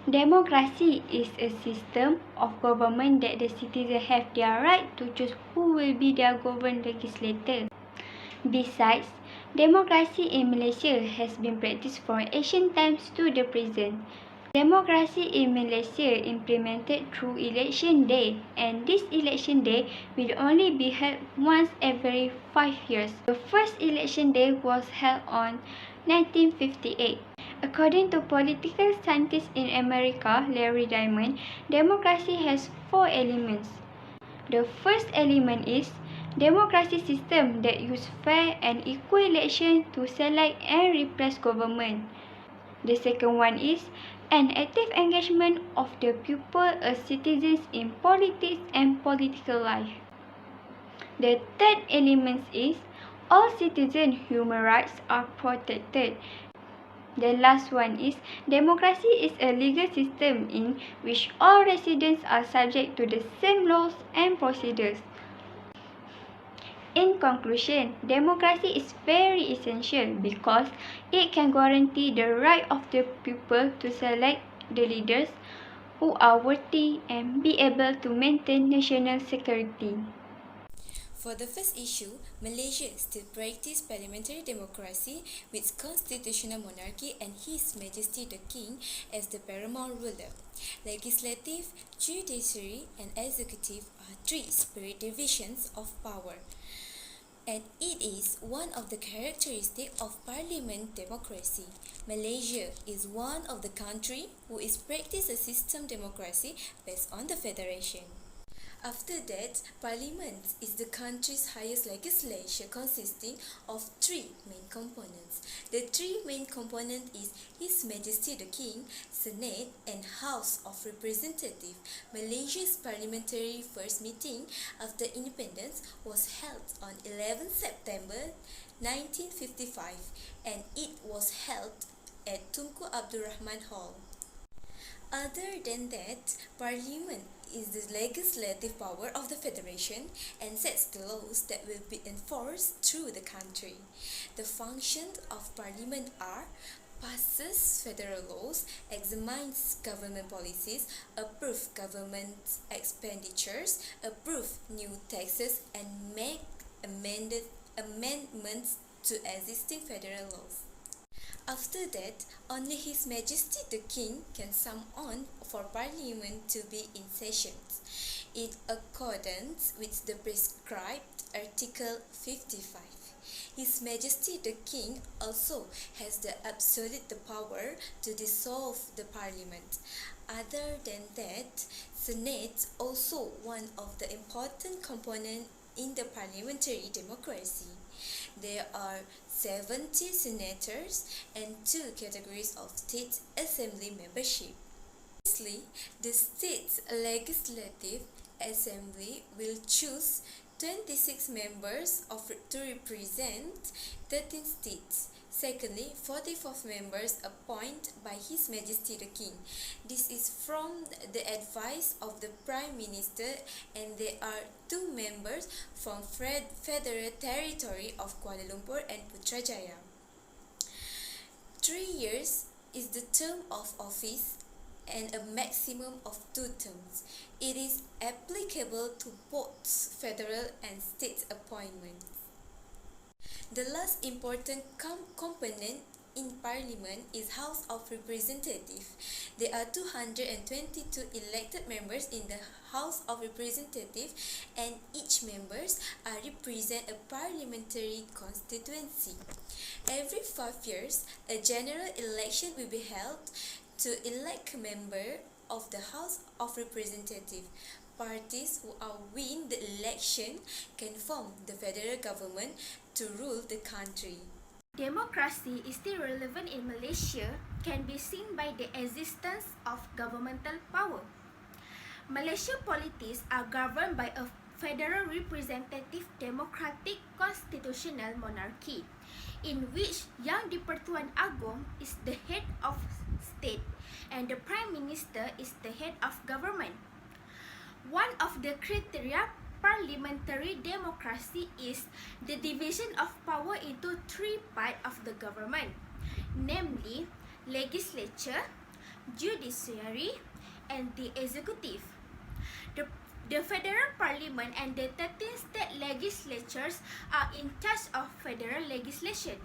Democracy is a system of government that the citizens have their right to choose who will be their governed legislator. Besides, democracy in Malaysia has been practiced from ancient times to the present. Democracy in Malaysia implemented through election day, and this election day will only be held once every 5 years. The first election day was held on 1958. According to political scientist in America, Larry Diamond, democracy has 4 elements. The first element is democracy system that use fair and equal election to select and replace government. The second one is an active engagement of the people as citizens in politics and political life. The third element is all citizen human rights are protected. The last one is democracy is a legal system in which all residents are subject to the same laws and procedures. In conclusion, democracy is very essential because it can guarantee the right of the people to select the leaders who are worthy and be able to maintain national security. For the first issue, Malaysia still practices parliamentary democracy with constitutional monarchy and His Majesty the King as the paramount ruler. Legislative, judiciary and executive are three separate divisions of power. And it is one of the characteristics of parliament democracy. Malaysia is one of the countries who is practice a system democracy based on the federation. After that, Parliament is the country's highest legislature consisting of three main components. The three main components is His Majesty the King, Senate and House of Representatives. Malaysia's parliamentary first meeting after independence was held on 11 September 1955 and it was held at Tunku Abdul Rahman Hall. Other than that, Parliament is the legislative power of the Federation and sets the laws that will be enforced through the country. The functions of Parliament are passes federal laws, examines government policies, approve government expenditures, approve new taxes and make amendments to existing federal laws. After that, only His Majesty the King can summon for Parliament to be in sessions, in accordance with the prescribed Article 55. His Majesty the King also has the absolute power to dissolve the Parliament. Other than that, Senate also one of the important components in the parliamentary democracy. There are 70 senators and 2 categories of state assembly membership. Firstly, the state legislative assembly will choose 26 members to represent 13 states. Secondly, 44 members appointed by His Majesty the King. This is from the advice of the Prime Minister and there are 2 members from Federal Territory of Kuala Lumpur and Putrajaya. 3 years is the term of office and a maximum of 2 terms. It is applicable to both federal and state appointments. The last important component in Parliament is House of Representatives. There are 222 elected members in the House of Representatives and each members represent a parliamentary constituency. Every 5 years, a general election will be held to elect a member of the House of Representatives. Parties who win the election can form the federal government to rule the country. Democracy is still relevant in Malaysia can be seen by the existence of governmental power. Malaysian politics are governed by a federal representative democratic constitutional monarchy in which Yang di-Pertuan Agong is the head of state and the Prime Minister is the head of government. One of the criteria parliamentary democracy is the division of power into 3 parts of the government, namely legislature, judiciary, and the executive. The federal parliament and the 13 state legislatures are in charge of federal legislation.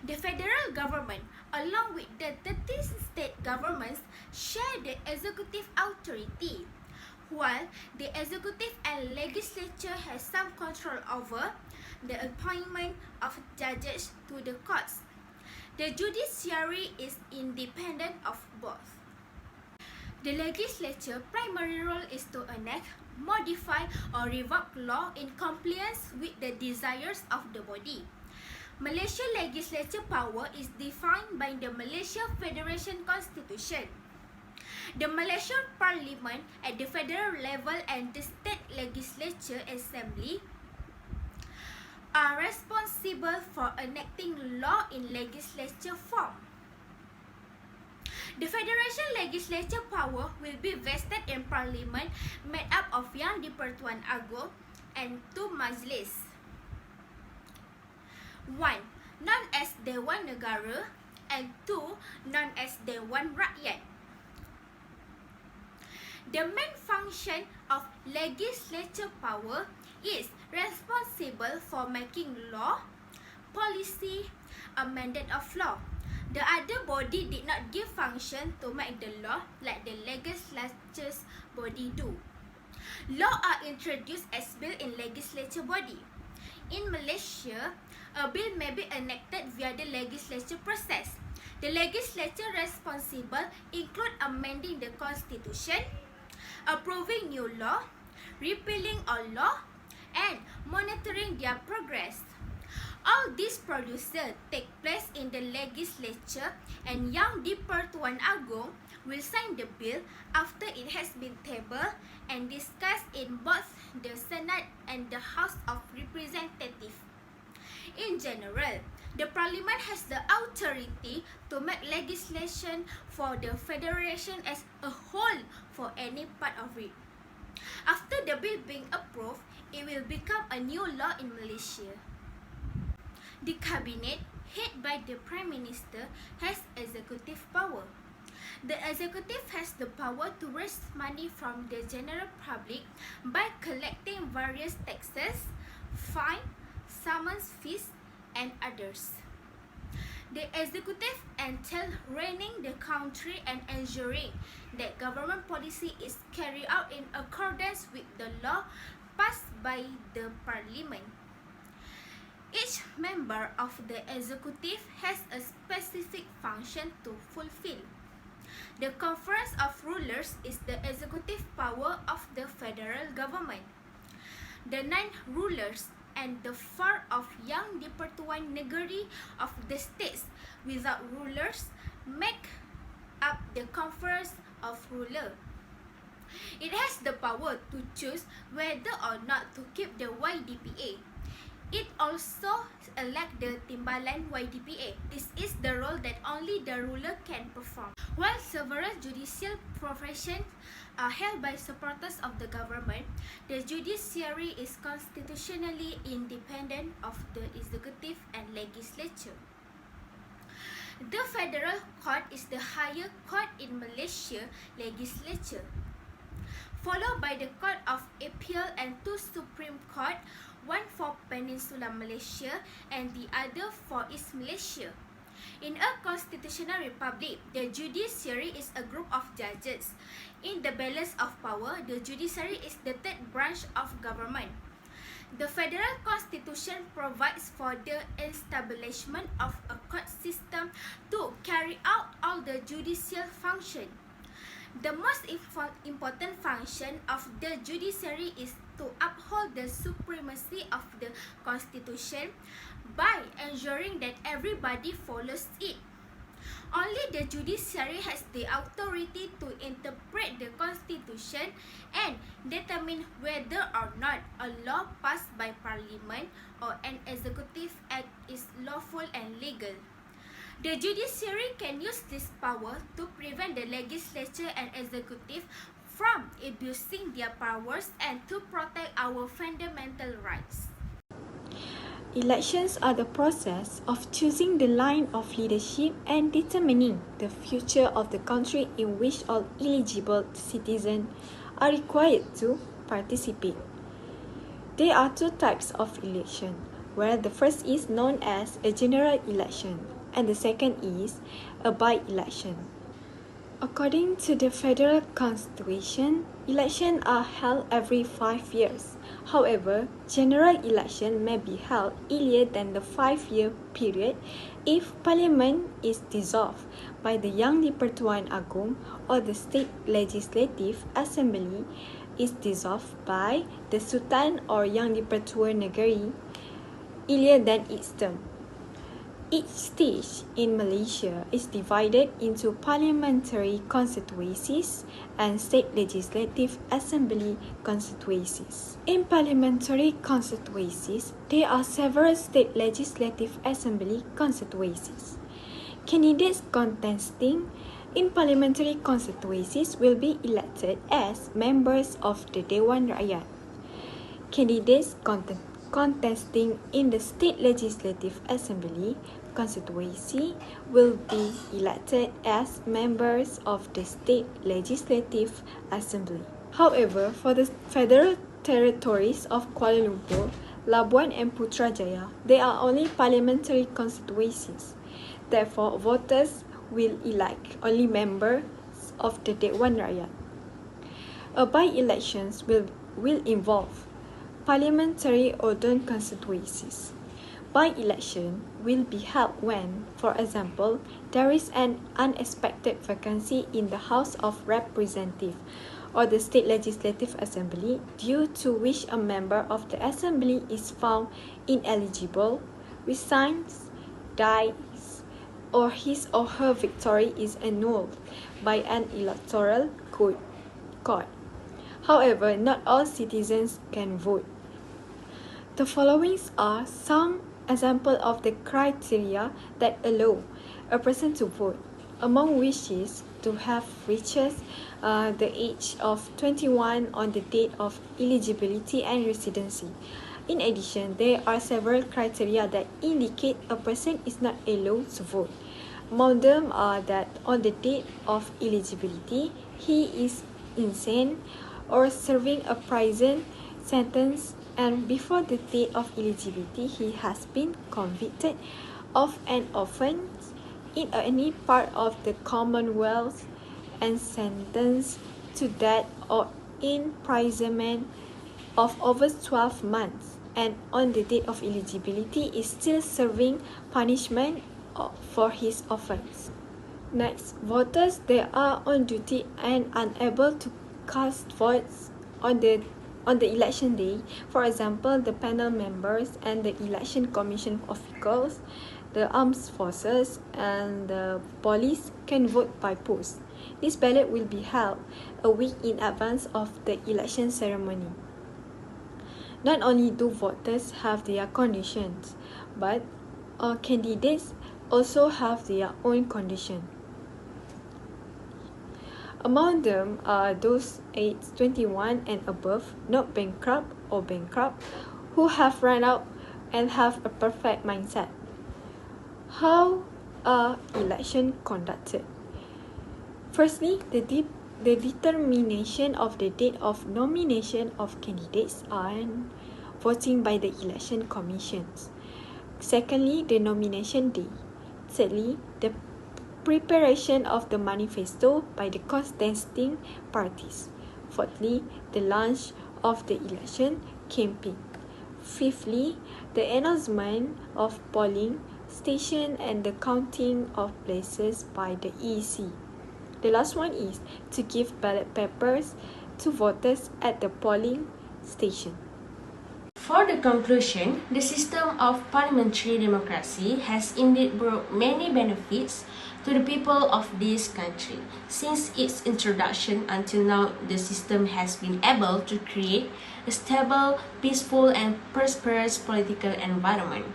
The federal government, along with the 13 state governments, share the executive authority, while the executive and legislature has some control over the appointment of judges to the courts. The judiciary is independent of both. The legislature primary role is to enact, modify or revoke law in compliance with the desires of the body. Malaysia legislature power is defined by the Malaysia Federation Constitution. The Malaysian Parliament at the federal level and the state legislature assembly are responsible for enacting law in legislature form. The Federation legislature power will be vested in Parliament made up of Yang di-Pertuan Agong and 2 Majlis. 1. Known as Dewan Negara and 2. Known as Dewan Rakyat. The main function of legislature power is responsible for making law, policy, amendment of law. The other body did not give function to make the law like the legislature's body do. Law are introduced as bill in legislature body. In Malaysia, a bill may be enacted via the legislature process. The legislature responsible include amending the constitution, approving new law, repealing old law, and monitoring their progress. All these procedures take place in the legislature, and Yang di-Pertuan Agong will sign the bill after it has been tabled and discussed in both the Senate and the House of Representatives. In general, the Parliament has the authority to make legislation for the Federation as a whole for any part of it. After the bill being approved, it will become a new law in Malaysia. The Cabinet, headed by the Prime Minister, has executive power. The executive has the power to raise money from the general public by collecting various taxes, fine, summons fees, and others. The executive entails running the country and ensuring that government policy is carried out in accordance with the law passed by the Parliament. Each member of the executive has a specific function to fulfill. The Conference of Rulers is the executive power of the federal government. The 9 rulers and the 4 of Yang di-Pertuan Negeri of the states without rulers make up the Conference of Rulers. It has the power to choose whether or not to keep the YDPA. It also elects the Timbalan YDPA. This is the role that only the ruler can perform. While several judicial professions are held by supporters of the government, the judiciary is constitutionally independent of the executive and legislature. The Federal Court is the higher court in Malaysia legislature, followed by the Court of Appeal and 2 Supreme Court, one for Peninsular Malaysia and the other for East Malaysia. In a constitutional republic, the judiciary is a group of judges. In the balance of power, the judiciary is the third branch of government. The federal constitution provides for the establishment of a court system to carry out all the judicial functions. The most important function of the judiciary is to uphold the supremacy of the Constitution by ensuring that everybody follows it. Only the judiciary has the authority to interpret the Constitution and determine whether or not a law passed by Parliament or an executive act is lawful and legal. The judiciary can use this power to prevent the legislature and executive from abusing their powers and to protect our fundamental rights. Elections are the process of choosing the line of leadership and determining the future of the country in which all eligible citizens are required to participate. There are two types of election, where the first is known as a general election and the second is a by-election. According to the Federal Constitution, elections are held every 5 years. However, general election may be held earlier than the 5-year period if Parliament is dissolved by the Yang di-Pertuan Agong or the State Legislative Assembly is dissolved by the Sultan or Yang di-Pertua Negeri earlier than its term. Each stage in Malaysia is divided into parliamentary constituencies and state legislative assembly constituencies. In parliamentary constituencies, there are several state legislative assembly constituencies. Candidates contesting in parliamentary constituencies will be elected as members of the Dewan Rakyat. Candidates contesting in the State Legislative Assembly constituency will be elected as members of the State Legislative Assembly. However, for the federal territories of Kuala Lumpur, Labuan and Putrajaya, they are only parliamentary constituencies. Therefore, voters will elect only members of the Dewan Rakyat. A by-elections will involve parliamentary organ constituencies. By-election will be held when, for example, there is an unexpected vacancy in the House of Representatives or the State Legislative Assembly due to which a member of the Assembly is found ineligible, resigns, dies, or his or her victory is annulled by an electoral court. However, not all citizens can vote. The following are some examples of the criteria that allow a person to vote, among which is to have reached the age of 21 on the date of eligibility and residency. In addition, there are several criteria that indicate a person is not allowed to vote. Among them are that on the date of eligibility, he is insane or serving a prison sentence, and before the date of eligibility, he has been convicted of an offence in any part of the Commonwealth and sentenced to death or imprisonment of over 12 months, and on the date of eligibility is still serving punishment for his offence. Next, voters that are on duty and unable to cast votes on the election day, for example, the panel members and the election commission officials, the armed forces and the police can vote by post. This ballot will be held a week in advance of the election ceremony. Not only do voters have their conditions, but candidates also have their own condition. Among them are those aged 21 and above, not bankrupt or bankrupt, who have run out and have a perfect mindset. How are elections conducted? Firstly, the determination of the date of nomination of candidates and voting by the election commissions. Secondly, the nomination day. Thirdly, the preparation of the manifesto by the contesting parties. Fourthly, the launch of the election campaign. Fifthly, the announcement of polling station and the counting of places by the EC. The last one is to give ballot papers to voters at the polling station. For the conclusion, the system of parliamentary democracy has indeed brought many benefits to the people of this country. Since its introduction until now, the system has been able to create a stable, peaceful and prosperous political environment.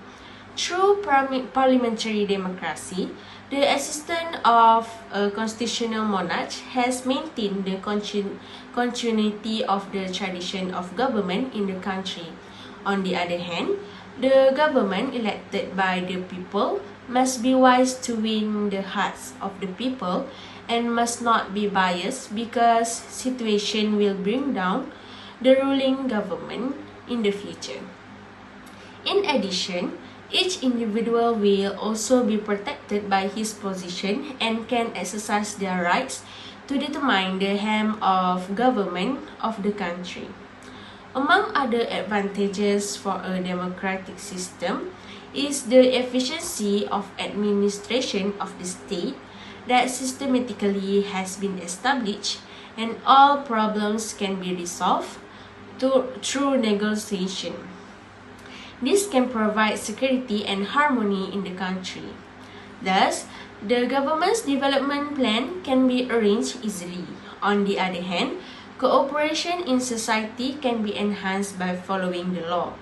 Through parliamentary democracy, the existence of a constitutional monarch has maintained the continuity of the tradition of government in the country. On the other hand, The government elected by the people must be wise to win the hearts of the people and must not be biased because situation will bring down the ruling government in the future. In addition, each individual will also be protected by his position and can exercise their rights to determine the aim of government of the country. Among other advantages for a democratic system is the efficiency of administration of the state that systematically has been established and all problems can be resolved through negotiation. This can provide security and harmony in the country. Thus, the government's development plan can be arranged easily. On the other hand, cooperation in society can be enhanced by following the law.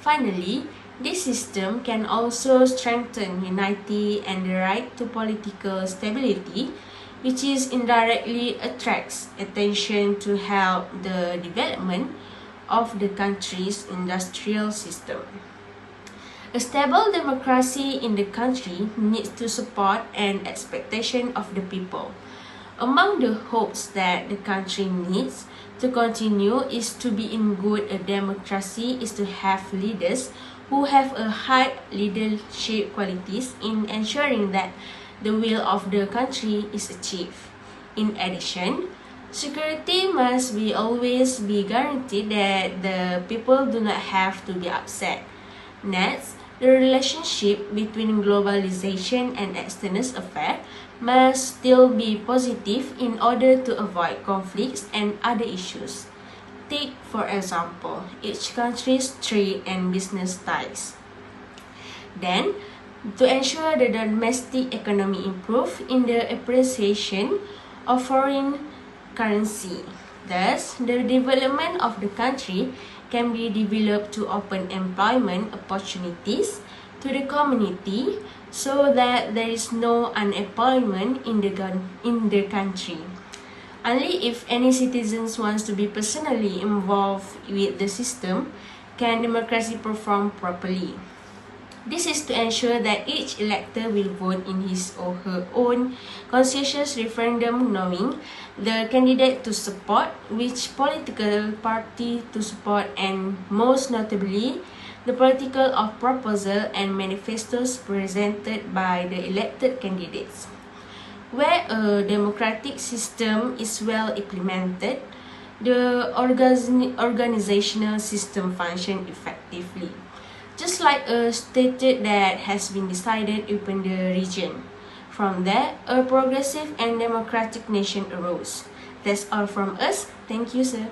Finally, this system can also strengthen unity and the right to political stability, which is indirectly attracts attention to help the development of the country's industrial system. A stable democracy in the country needs to support an expectation of the people. Among the hopes that the country needs to continue is to be in good a democracy is to have leaders who have a high leadership qualities in ensuring that the will of the country is achieved. In addition, security must always be guaranteed that the people do not have to be upset. Next, the relationship between globalization and external affairs must still be positive in order to avoid conflicts and other issues. Take, for example, each country's trade and business ties. Then, to ensure the domestic economy improve in the appreciation of foreign currency. Thus, the development of the country can be developed to open employment opportunities to the community so that there is no unemployment in the country. Only if any citizens wants to be personally involved with the system can democracy perform properly. This is to ensure that each elector will vote in his or her own conscientious referendum knowing the candidate to support, which political party to support, and most notably, the political of proposal and manifestos presented by the elected candidates. Where a democratic system is well implemented, the organizational system functions effectively. Just like a statute that has been decided upon the region. From there, a progressive and democratic nation arose. That's all from us. Thank you, sir.